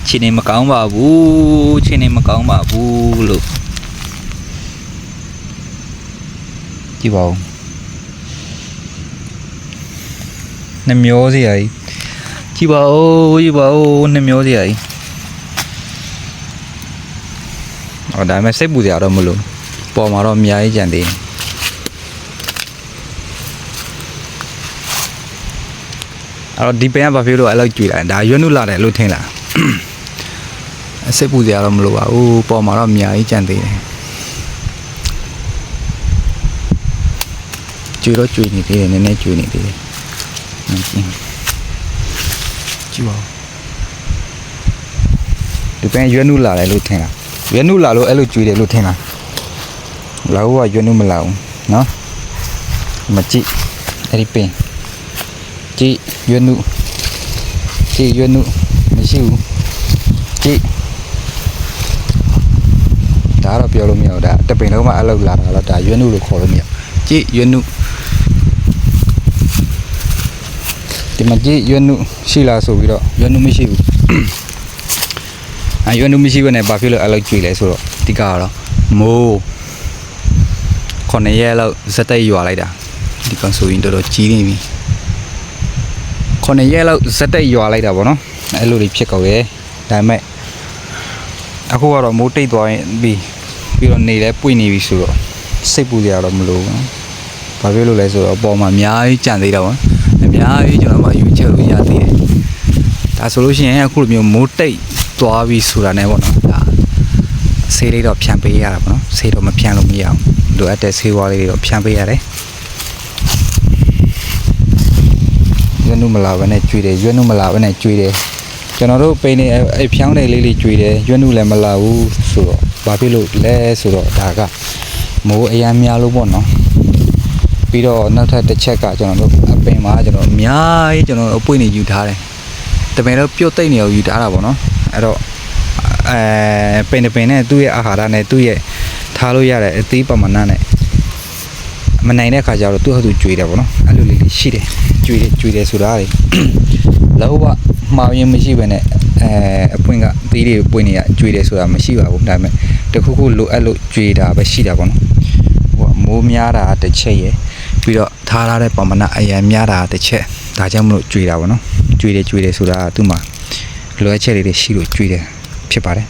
ခြေနေမကောင်းပါဘူးခြေနေမကောင်းပါဘူးလို့ကြည့်ပါဦးနှမျောစရာကြီးကြည့်ပါဦးနှမျောစရာကြီးဒါပေမဲ့စိတ်ပူစရာတော့မလို့ပေါ်မှာတော့အများကြီးကြံသေးတယ်အဲ့တော့ဒီပင်ကဘာဖြစ်လို့အဲ့လောက်ကြွေလာဒါရွက်နုလာတယ်လို့ထင်လားစိတ်ပူစရာတော့မလိုပါဘူးပေါ်မှာတော့အများကြီးကြံသေးတယ်ကြွေတော့ကြွေနေသေးတယ်နည်းနည်းကြွေနေသေးတယ်ကြည့်ပါဒီပင်ရွက်နုလာတယ်လို့ထင်လားရွက်နုလာလို့အဲ့လိုကြွေတယ်လို့ထင်လားလာဦးကရွက်နုမလာဘူးနော်မကြည့်အဲ့ဒီပင်ကြည့်ရွက်နုမရှိဘူးကြည့်ဒါတော့ပြောလို့မရဘူးဒါတပင်လုံးမှအလုပ်လာတာတော့ဒါရွက်နုလို့ခေါ်လို့မရကြည့်ရွက်နုဒီမှာကြည့်ရွက်နုရှိလားဆိုပြီးတော့ရွက်နုမရှိဘူးရွက်နုမရှိဘဲနဲ့ဘာဖြစ်လို့အလုပ်ကြွေလဲဆိုတော့ဒီကတော့မိုး9ရက်လောက်ဇက်တိုက်ရွာလိုက်တာဒီကောင်ဆိုရင်တော်တော်ကြီးနေပြီ9ရက်လောက်ဇက်တိုက်ရွာလိုက်တာပေါ့နော်အဲ့လိုတွေဖြစ်ကုန်ရဲ့ဒါပေမဲ့အခုကတော့မိုးတိတ်သွားရင်ပြီးတော့နေလဲပွင့်နေပြီဆိုတော့စိတ်ပူစရာတော့မလိုဘူးဘာဖြစ်လို့လဲဆိုတော့အပေါ်မှာအများကြီးကြံသေးတာပေါ့အများကြီးကျွန်တော်မှယူချက်လို့ရသေးတယ်ဒါဆိုလို့ရှိရင်အခုလိုမျိုးမိုးတိတ်သွားပြီဆိုတာနဲ့ပေါ့နော်ဒါဆေးလေးတော့ဖြန့်ပေးရတာပေါ့နော်ဆေးတော့မဖြန့်လို့မရအောင်လိုအပ်တဲ့ဆေးဝါးလေးတွေတော့ဖြန့်ပေးရတယ်ရွက်နုမလာဘဲနဲ့ကျွေးတယ်ရွက်နုမလာဘဲနဲ့ကျွေးတယ်ကျွန်တော်တို့ပိန်နေအဖြောင်းတွေလေးကျွေးတယ်ရွက်နုလည်းမလာဘူးဆိုတော့ဘာဖြစ်လို့လဲဆိုတော့ဒါကမိုးအရမ်းများလို့ပေါ့နော်ပြီးတော့နောက်ထပ်တစ်ချက်ကကျွန်တော်တို့အပင်မှာကျွန်တော်အများကြီးကျွန်တော်အပွင့်နေယူထားတယ်တပင်တော့ပြုတ်သိမ့်နေအောင်ယူထားတာပေါ့နော်အဲ့တော့ပင်နဲ့သူ့ရဲ့အာဟာရနဲ့သူ့ရဲ့ထားလို့ရတဲ့အသေးပမာဏနဲ့မနိုင်တဲ့ခါကျတော့သူ့ဟာသူကျွေးတယ်ပေါ့နော်အဲ့လိုလေးရှိတယ်ကျွေးတယ်ဆိုတာလေလောကမှားရင်မရှိဘဲနဲ့အပွင့်ကသေးတွေပွင့်နေရကျွေးတယ်ဆိုတာမရှိပါဘူးဒါပေမဲ့တခုခုလိုအပ်လို့ကျွေးတာပဲရှိတာပေါ့နော်ဟိုမိုးများတာတစ်ချက်ရယ်ပြီးတော့ထားရတဲ့ပမာဏအရန်များတာတစ်ချက်ဒါကြောင့်မလို့ကျွေးတာပေါ့နော်ကျွေးတယ်ဆိုတာသူ့မှာလိုအပ်ချက်လေးတွေရှိလို့ကျွေးတယ်ဖြစ်ပါတယ်